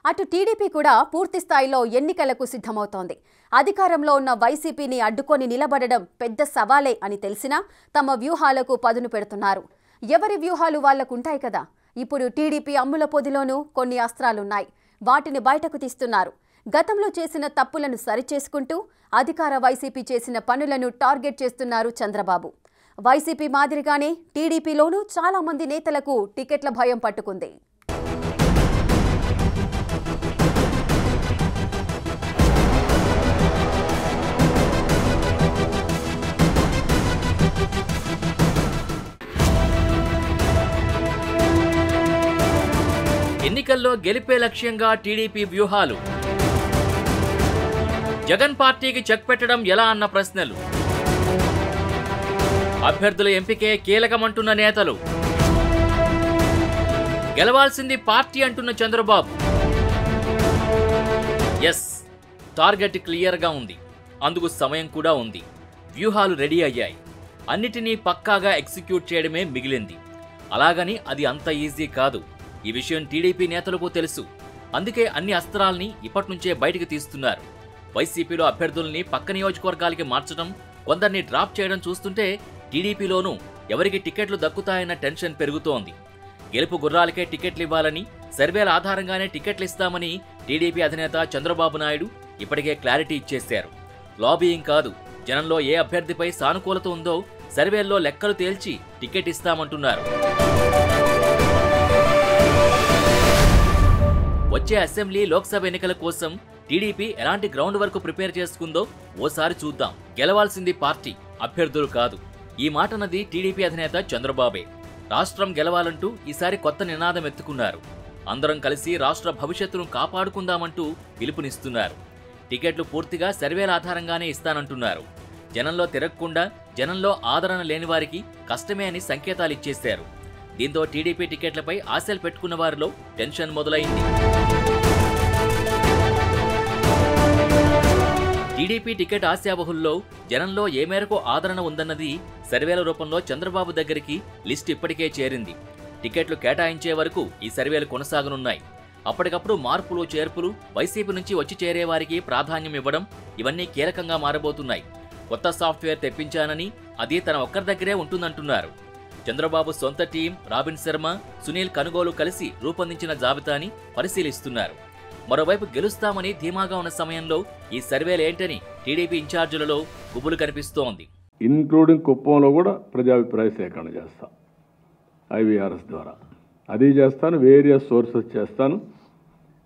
అటు టీడీపీ కూడా పూర్తి స్థాయిలో ఎన్నికలకు సిద్ధమవుతోంది. అధికారంలో ఉన్న వైసీపీని అడ్డుకొని నిలబడడం పెద్ద సవాలే అని తెలిసినా తమ వ్యూహాలకు పదును పెడుతున్నారు. ఎవరి వ్యూహాలు వాళ్లకుంటాయి కదా. ఇప్పుడు టీడీపీ అమ్ముల పొదిలోనూ కొన్ని అస్త్రాలున్నాయి. వాటిని బయటకు తీస్తున్నారు. గతంలో చేసిన తప్పులను సరిచేసుకుంటూ అధికార వైసీపీ చేసిన పనులను టార్గెట్ చేస్తున్నారు చంద్రబాబు. వైసీపీ మాదిరిగానే టీడీపీలోనూ చాలా మంది నేతలకు టికెట్ల భయం పట్టుకుంది. ఎన్నికల్లో గెలిపే లక్ష్యంగా టీడీపీ వ్యూహాలు. జగన్ పార్టీకి చెక్ పెట్టడం ఎలా అన్న ప్రశ్నలు. అభ్యర్థుల ఎంపికే కీలకమంటున్న నేతలు. గెలవాల్సింది పార్టీ అంటున్న చంద్రబాబు. ఎస్, టార్గెట్ క్లియర్గా ఉంది. అందుకు సమయం కూడా ఉంది. వ్యూహాలు రెడీ అయ్యాయి. అన్నిటినీ పక్కాగా ఎగ్జిక్యూట్ చేయడమే మిగిలింది. అలాగని అది అంత ఈజీ కాదు. ఈ విషయం టీడీపీ నేతలకు తెలుసు. అందుకే అన్ని అస్త్రాల్ని ఇప్పటినుంచే బయటికి తీస్తున్నారు. వైసీపీలో అభ్యర్థుల్ని పక్క నియోజకవర్గాలకి మార్చడం, కొందరిని డ్రాప్ చేయడం చూస్తుంటే టీడీపీలోనూ ఎవరికి టికెట్లు దక్కుతాయన్న టెన్షన్ పెరుగుతోంది. గెలుపు గుర్రాలకే టికెట్లు ఇవ్వాలని, సర్వేల ఆధారంగానే టికెట్లు ఇస్తామని టీడీపీ అధినేత చంద్రబాబు నాయుడు ఇప్పటికే క్లారిటీ ఇచ్చేశారు. లాబీయింగ్ కాదు, జనంలో ఏ అభ్యర్థిపై సానుకూలత ఉందో సర్వేల్లో లెక్కలు తేల్చి టికెట్ ఇస్తామంటున్నారు. వచ్చే అసెంబ్లీ, లోక్సభ ఎన్నికల కోసం టీడీపీ ఎలాంటి గ్రౌండ్ వర్క్ ప్రిపేర్ చేసుకుందో ఓసారి చూద్దాం. గెలవాల్సింది పార్టీ, అభ్యర్థులు కాదు. ఈ మాటన్నది టీడీపీ అధినేత చంద్రబాబే. రాష్ట్రం గెలవాలంటూ ఈసారి కొత్త నినాదం ఎత్తుకున్నారు. అందరం కలిసి రాష్ట్ర భవిష్యత్తును కాపాడుకుందామంటూ పిలుపునిస్తున్నారు. టికెట్లు పూర్తిగా సర్వేల ఆధారంగానే ఇస్తానంటున్నారు. జనంలో తిరగకుండా, జనంలో ఆదరణ లేని వారికి కష్టమే అని సంకేతాలు ఇచ్చేశారు. దీంతో టీడీపీ టికెట్లపై ఆశలు పెట్టుకున్న వారిలో టెన్షన్ మొదలైంది. టీడీపీ టికెట్ ఆశావహుల్లో జనంలో ఏ మేరకు ఆదరణ ఉందన్నది సర్వేల రూపంలో చంద్రబాబు దగ్గరికి లిస్ట్ ఇప్పటికే చేరింది. టికెట్లు కేటాయించే వరకు ఈ సర్వేలు కొనసాగనున్నాయి. అప్పటికప్పుడు మార్పులు, చేర్పులు, వైసీపీ నుంచి వచ్చి చేరే వారికి ప్రాధాన్యం ఇవ్వడం, ఇవన్నీ కీలకంగా మారబోతున్నాయి. కొత్త సాఫ్ట్వేర్ తెప్పించానని అది తన ఒక్కరి దగ్గరే ఉంటుందంటున్నారు. చంద్రబాబు సొంత టీం రాబిన్ శర్మ, సునీల్ కనుగోలు కలిసి రూపొందించిన జాబితాని పరిశీలిస్తున్నారు. మరోవైపు గెలుస్తామని ధీమాగా ఉన్న సమయంలో ఈ సర్వేలేంటని టీడీపీ ఇన్ఛార్జీలలో గుబులు కనిపిస్తోంది. ఇంక్లూడింగ్ కుప్పంలో కూడా ప్రజాభిప్రాయ సేకరణ చేస్తా, ఐవీఆర్ఎస్ ద్వారా అది చేస్తాను, వేరియస్ సోర్సెస్ చేస్తాను.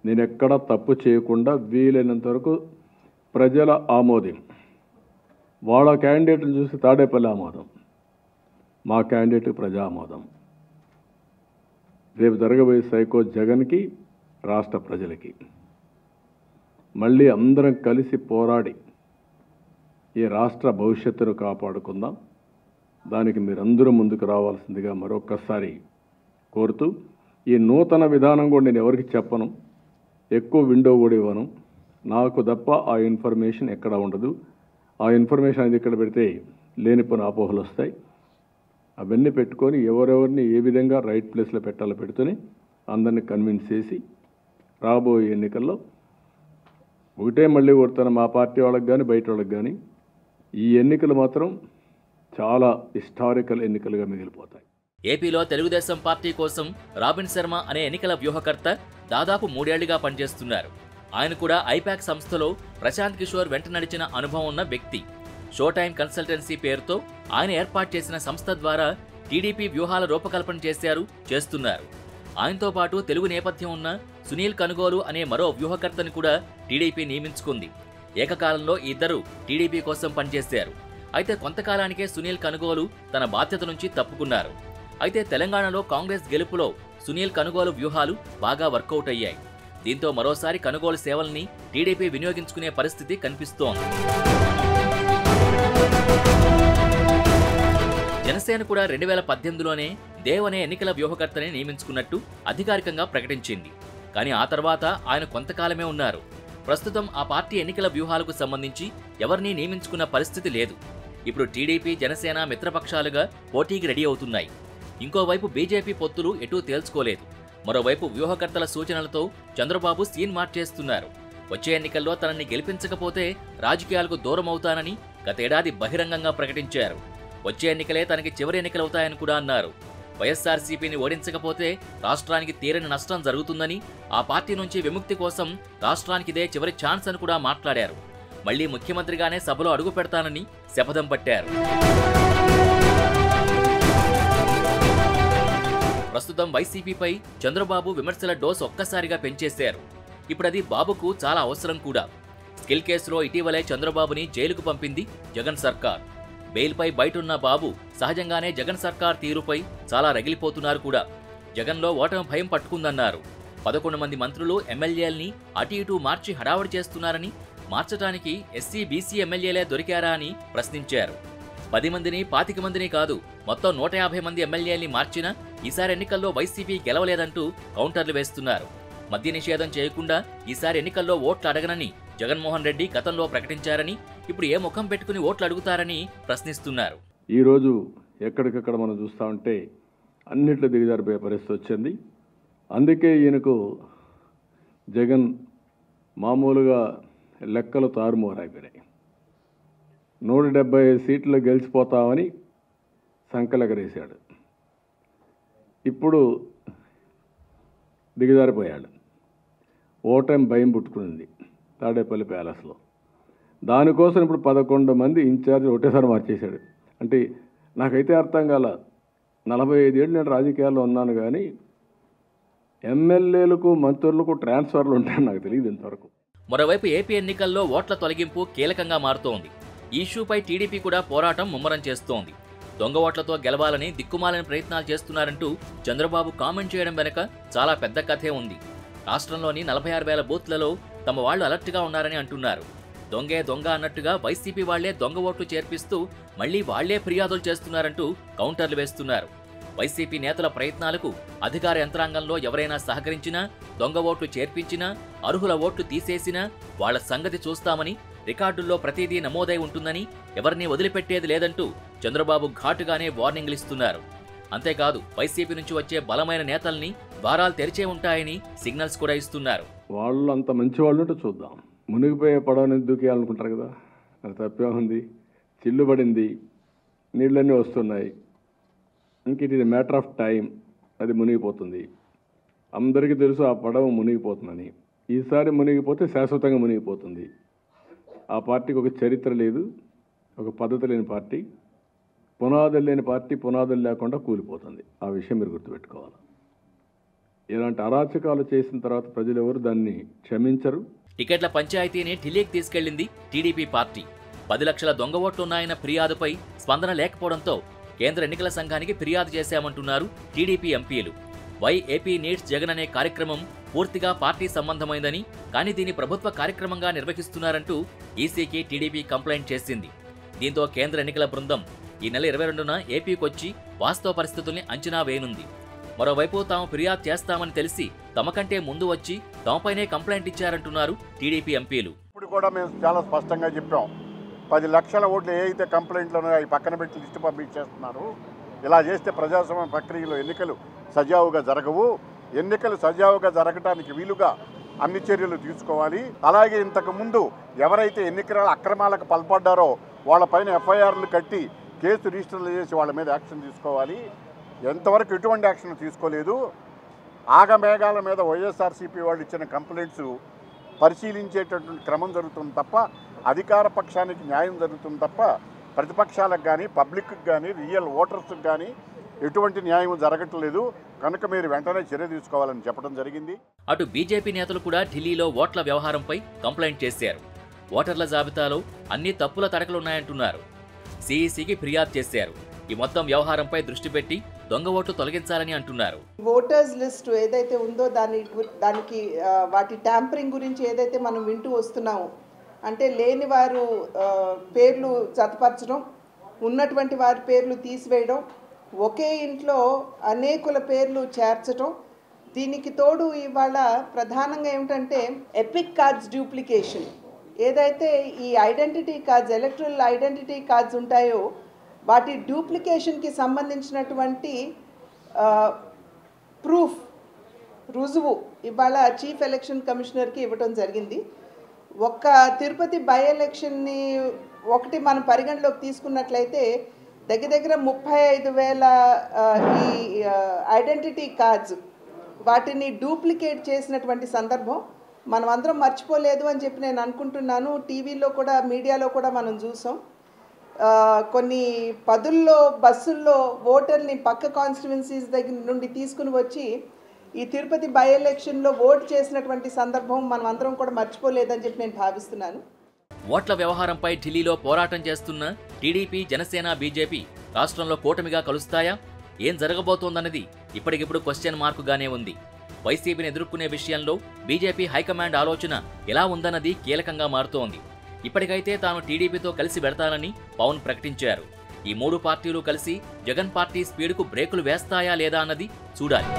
నేను ఎక్కడ తప్పు చేయకుండా వీలైనంత వరకు ప్రజల ఆమోదం, వాళ్ళ క్యాండిడేట్ని చూసి తాడేపల్లి ఆమోదం, మా క్యాండిడేట్ ప్రజా ఆమోదం, రేపు జరగబోయే సైకో జగన్కి, రాష్ట్ర ప్రజలకి మళ్ళీ అందరం కలిసి పోరాడి ఈ రాష్ట్ర భవిష్యత్తును కాపాడుకుందాం. దానికి మీరందరూ ముందుకు రావాల్సిందిగా మరొక్కసారి కోరుతూ, ఈ నూతన విధానం కూడా నేను ఎవరికి చెప్పను, ఎక్కువ విండో కూడా ఇవ్వను. నాకు తప్ప ఆ ఇన్ఫర్మేషన్ ఎక్కడ ఉండదు. ఆ ఇన్ఫర్మేషన్ అనేది ఇక్కడ పెడితే లేనిపోయిన అపోహలు వస్తాయి. అవన్నీ పెట్టుకొని ఎవరెవరిని ఏ విధంగా రైట్ ప్లేస్లో పెట్టాలో పెడుతూనే అందరినీ కన్విన్స్ చేసి రాబోయే ఎన్నికల్లో ఒకటే మళ్ళీ కొడతాను, మా పార్టీ వాళ్ళకి కానీ బయట వాళ్ళకి కానీ, ఈ ఎన్నికలు మాత్రం చాలా హిస్టారికల్ ఎన్నికలుగా మిగిలిపోతాయి. ఏపీలో తెలుగుదేశం పార్టీ కోసం రాబిన్ శర్మ అనే ఎన్నికల వ్యూహకర్త దాదాపు 3 ఏళ్లుగా పనిచేస్తున్నారు. ఆయన కూడా ఐపాక్ సంస్థలో ప్రశాంత్ కిషోర్ వెంట నడిచిన అనుభవం ఉన్న వ్యక్తి. షో టైం కన్సల్టెన్సీ పేరుతో ఆయన ఏర్పాటు చేసిన సంస్థ ద్వారా టీడీపీ వ్యూహాల రూపకల్పన చేస్తున్నారు. ఆయనతో పాటు తెలుగు నేపథ్యం ఉన్న సునీల్ కనుగోలు అనే మరో వ్యూహకర్తని కూడా టీడీపీ నియమించుకుంది. ఏకకాలంలో ఇద్దరు టీడీపీ కోసం పనిచేశారు. అయితే కొంతకాలానికే సునీల్ కనుగోలు తన బాధ్యత నుంచి తప్పుకున్నారు. అయితే తెలంగాణలో కాంగ్రెస్ గెలుపులో సునీల్ కనుగోలు వ్యూహాలు బాగా వర్కౌట్ అయ్యాయి. దీంతో మరోసారి కనుగోలు సేవల్ని టీడీపీ వినియోగించుకునే పరిస్థితి కనిపిస్తోంది. జనసేన కూడా 2018లోనే దేవ్ అనే ఎన్నికల వ్యూహకర్తని నియమించుకున్నట్టు అధికారికంగా ప్రకటించింది. కానీ ఆ తర్వాత ఆయన కొంతకాలమే ఉన్నారు. ప్రస్తుతం ఆ పార్టీ ఎన్నికల వ్యూహాలకు సంబంధించి ఎవరినీ నియమించుకున్న పరిస్థితి లేదు. ఇప్పుడు టీడీపీ, జనసేన మిత్రపక్షాలుగా పోటీకి రెడీ అవుతున్నాయి. ఇంకోవైపు బీజేపీ పొత్తులు ఎటూ తేల్చుకోలేదు. మరోవైపు వ్యూహకర్తల సూచనలతో చంద్రబాబు సీన్ మార్చేస్తున్నారు. వచ్చే ఎన్నికల్లో తనని గెలిపించకపోతే రాజకీయాలకు దూరం అవుతానని గతేడాది బహిరంగంగా ప్రకటించారు. వచ్చే ఎన్నికలే తనకి చివరి ఎన్నికలవుతాయని కూడా అన్నారు. వైఎస్ఆర్సీపీని ఓడించకపోతే రాష్ట్రానికి తీరని నష్టం జరుగుతుందని, ఆ పార్టీ నుంచి విముక్తి కోసం రాష్ట్రానికి ఇదే చివరి ఛాన్స్ అని కూడా మాట్లాడారు. మళ్లీ ముఖ్యమంత్రిగానే సభలో అడుగు పెడతానని శపథం పట్టారు. ప్రస్తుతం వైసీపీపై చంద్రబాబు విమర్శల డోస్ ఒక్కసారిగా పెంచేశారు. ఇప్పుడది బాబుకు చాలా అవసరం కూడా. స్కిల్ కేసులో ఇటీవలే చంద్రబాబుని జైలుకు పంపింది జగన్ సర్కార్. బెయిల్పై బయటున్న బాబు సహజంగానే జగన్ సర్కార్ తీరుపై చాలా రగిలిపోతున్నారు కూడా. జగన్లో ఓటమి భయం పట్టుకుందన్నారు. 11 మంది మంత్రులు ఎమ్మెల్యేల్ని అటు ఇటు మార్చి హడావుడి చేస్తున్నారని, మార్చడానికి ఎస్సీ బీసీ ఎమ్మెల్యేలే దొరికారా అని ప్రశ్నించారు. 10 మందిని 25 మందిని కాదు, మొత్తం 150 మంది ఎమ్మెల్యేల్ని మార్చినా ఈసారి ఎన్నికల్లో వైసీపీ గెలవలేదంటూ కౌంటర్లు వేస్తున్నారు. మద్య నిషేధం చేయకుండా ఈసారి ఎన్నికల్లో ఓట్లు అడగనని జగన్మోహన్ రెడ్డి గతంలో ప్రకటించారని, ఇప్పుడు ఏ ముఖం పెట్టుకుని ఓట్లు అడుగుతారని ప్రశ్నిస్తున్నారు. ఈరోజు ఎక్కడికక్కడ మనం చూస్తూ ఉంటే అన్నిట్లో దిగజారిపోయే పరిస్థితి వచ్చింది. అందుకే ఈయనకు జగన్ మామూలుగా లెక్కలు తారుమారైపోయినాయి. 175 సీట్లు గెలిచిపోతామని సంకలెగరేశాడు. ఇప్పుడు దిగజారిపోయాడు. ఓటమి భయం పుట్టుకునింది తాడేపల్లి ప్యాలెస్లో. దానికోసం ఇప్పుడు 11 మంది ఇన్ఛార్జ్ ఒకటేసారి మార్చేశాడు. అంటే నాకైతే అర్థం కాల. 45 ఏళ్ళు నేను రాజకీయాల్లో ఉన్నాను, కానీ ఎమ్మెల్యేలకు మంత్రులకు ట్రాన్స్ఫర్లు ఉంటాయని నాకు తెలియదు ఇంతవరకు. మరోవైపు ఏపీ ఎన్నికల్లో ఓట్ల తొలగింపు కీలకంగా మారుతోంది. ఈ ఇష్యూపై టీడీపీ కూడా పోరాటం ముమ్మరం చేస్తోంది. దొంగ ఓట్లతో గెలవాలని దిక్కుమాలని ప్రయత్నాలు చేస్తున్నారంటూ చంద్రబాబు కామెంట్ చేయడం వెనక చాలా పెద్ద కథే ఉంది. రాష్ట్రంలోని 46,000 బూత్లలో తమ వాళ్లు అలర్ట్గా ఉన్నారని అంటున్నారు. దొంగే దొంగ అన్నట్టుగా వైసీపీ వాళ్లే దొంగ ఓట్లు చేర్పిస్తూ మళ్లీ వాళ్లే ఫిర్యాదులు చేస్తున్నారంటూ కౌంటర్లు వేస్తున్నారు. వైసీపీ నేతల ప్రయత్నాలకు అధికార యంత్రాంగంలో ఎవరైనా సహకరించినా, దొంగ ఓట్లు చేర్పించినా, అర్హుల ఓట్లు తీసేసినా వాళ్ల సంగతి చూస్తామని, రికార్డుల్లో ప్రతిదీ నమోదై ఉంటుందని, ఎవరిని వదిలిపెట్టేది లేదంటూ చంద్రబాబు ఘాటుగానే వార్నింగ్లు ఇస్తున్నారు. అంతేకాదు వైసీపీ నుంచి వచ్చే బలమైన నేతల్ని ద్వారాలు తెరిచే ఉంటాయని సిగ్నల్స్ కూడా ఇస్తున్నారు. వాళ్ళు అంత మంచి వాళ్ళు ఉంటే చూద్దాం. మునిగిపోయే పడవని దూకేయాలనుకుంటారు కదా, అది తప్పే ఉంది. చిల్లుబడింది, నీళ్ళన్నీ వస్తున్నాయి. ఇంక it is matter of time, అది మునిగిపోతుంది. అందరికీ తెలుసు ఆ పడవ మునిగిపోతుందని. ఈసారి మునిగిపోతే శాశ్వతంగా మునిగిపోతుంది. ఆ పార్టీకి ఒక చరిత్ర లేదు, ఒక పద్ధతి లేని పార్టీ, పునాదులు లేని పార్టీ, పునాదులు లేకుండా కూలిపోతుంది. ఆ విషయం మీరు గుర్తుపెట్టుకోవాలి. ఇలాంటి అరాచకాలు చేసిన తర్వాత ప్రజలు ఎవరు దాన్ని క్షమించరు. టికెట్ల పంచాయతీని ఢిల్లీకి తీసుకెళ్లింది టీడీపీ పార్టీ. 10 లక్షల దొంగ ఓట్లున్నాయన్న ఫిర్యాదుపై స్పందన లేకపోవడంతో కేంద్ర ఎన్నికల సంఘానికి ఫిర్యాదు చేశామంటున్నారు టీడీపీ ఎంపీలు. వై ఏపీ నీడ్స్ జగన్ అనే కార్యక్రమం పూర్తిగా పార్టీ సంబంధమైందని, కానీ దీన్ని ప్రభుత్వ కార్యక్రమంగా నిర్వహిస్తున్నారంటూ ఈసీకి టీడీపీ కంప్లైంట్ చేసింది. దీంతో కేంద్ర ఎన్నికల బృందం ఈ నెల 22న ఏపీకొచ్చి వాస్తవ పరిస్థితుల్ని అంచనా వేయనుంది. మరోవైపు తాము ఫిర్యాదు చేస్తామని తెలిసి తమకంటే ముందు వచ్చి తమపైనే కంప్లైంట్ ఇచ్చారంటున్నారు టీడీపీ ఎంపీలు. ఇప్పుడు కూడా మేము చాలా స్పష్టంగా చెప్పాం, 10 లక్షల ఓట్లు ఏ అయితే కంప్లైంట్లు ఉన్నాయో అవి పక్కన పెట్టి లిస్టు పంపించేస్తున్నారు. ఇలా చేస్తే ప్రజాస్వామ్య ప్రక్రియలో ఎన్నికలు సజావుగా జరగవు. ఎన్నికలు సజావుగా జరగడానికి వీలుగా అన్ని చర్యలు తీసుకోవాలి. అలాగే ఇంతకు ముందు ఎవరైతే ఎన్నికల అక్రమాలకు పాల్పడ్డారో వాళ్ళపైన ఎఫ్ఐఆర్లు కట్టి కేసు రిజిస్టర్లు చేసి వాళ్ళ మీద యాక్షన్ తీసుకోవాలి. ఎంతవరకు ఎటువంటి యాక్షన్ తీసుకోలేదు. ఆగమేఘాల మీద వైఎస్ఆర్సీపీ వాళ్ళు ఇచ్చిన కంప్లైంట్స్ పరిశీలించేటటువంటి క్రమం జరుగుతుంది తప్ప, అధికార పక్షానికి న్యాయం జరుగుతుంది తప్ప ప్రతిపక్షాలకు కానీ, పబ్లిక్కి కానీ, రియల్ ఓటర్స్కి కానీ ఎటువంటి న్యాయం జరగట్లేదు. కనుక మీరు వెంటనే చర్య తీసుకోవాలని చెప్పడం జరిగింది. అటు బీజేపీ నేతలు కూడా ఢిల్లీలో ఓట్ల వ్యవహారంపై కంప్లైంట్ చేశారు. ఓటర్ల జాబితాలో అన్ని తప్పుల తడకలున్నాయంటున్నారు. సిఈసికి ఫిర్యాదు చేశారు. ఈ మొత్తం వ్యవహారంపై దృష్టి పెట్టి దొంగ ఓట్లు తొలగించాలని అంటున్నారు. ఓటర్స్ లిస్ట్ ఏదైతే ఉందో దానికి వాటి ట్యాంపరింగ్ గురించి ఏదైతే మనం వింటూ వస్తున్నామో, అంటే లేని వారు పేర్లు జతపరచడం, ఉన్నటువంటి వారి పేర్లు తీసివేయడం, ఒకే ఇంట్లో అనేకుల పేర్లు చేర్చడం, దీనికి తోడు ఇవాళ ప్రధానంగా ఏమిటంటే ఎపిక్ కార్డ్స్ డూప్లికేషన్. ఏదైతే ఈ identity cards, electoral identity cards ఉంటాయో వాటి డూప్లికేషన్కి సంబంధించినటువంటి ప్రూఫ్ రుజువు ఇవాళ చీఫ్ ఎలక్షన్ కమిషనర్కి ఇవ్వటం జరిగింది. ఒక్క తిరుపతి బై ఎలక్షన్ని ఒకటి మనం పరిగణలోకి తీసుకున్నట్లయితే దగ్గర 35,000 ఈ ఐడెంటిటీ కార్డ్స్ వాటిని డూప్లికేట్ చేసినటువంటి సందర్భం మనం అందరం మర్చిపోలేదు అని చెప్పి నేను అనుకుంటున్నాను. టీవీలో కూడా మీడియాలో కూడా మనం చూసాం. కొన్ని పదుల్లో బస్సుల్లో ఓటర్ని పక్క కాన్స్టిట్యువెన్సీస్ దగ్గర నుండి తీసుకుని వచ్చి ఈ తిరుపతి బై ఎలక్షన్లో ఓటు చేసినటువంటి సందర్భం మనం అందరం కూడా మర్చిపోలేదని చెప్పి నేను భావిస్తున్నాను. ఓట్ల వ్యవహారంపై ఢిల్లీలో పోరాటం చేస్తున్న టీడీపీ, జనసేన, బీజేపీ రాష్ట్రంలో కూటమిగా కలుస్తాయా? ఏం జరగబోతోందన్నది ఇప్పటికిప్పుడు క్వశ్చన్ మార్కుగానే ఉంది. వైసీపీని ఎదుర్కొనే విషయంలో బీజేపీ హైకమాండ్ ఆలోచన ఎలా ఉందన్నది కీలకంగా మారుతోంది. ఇప్పటికైతే తాను టీడీపీతో కలిసి వెడతానని పవన్ ప్రకటించారు. ఈ 3 పార్టీలు కలిసి జగన్ పార్టీ స్పీడ్కు బ్రేకులు వేస్తాయా లేదా అన్నది చూడాలి.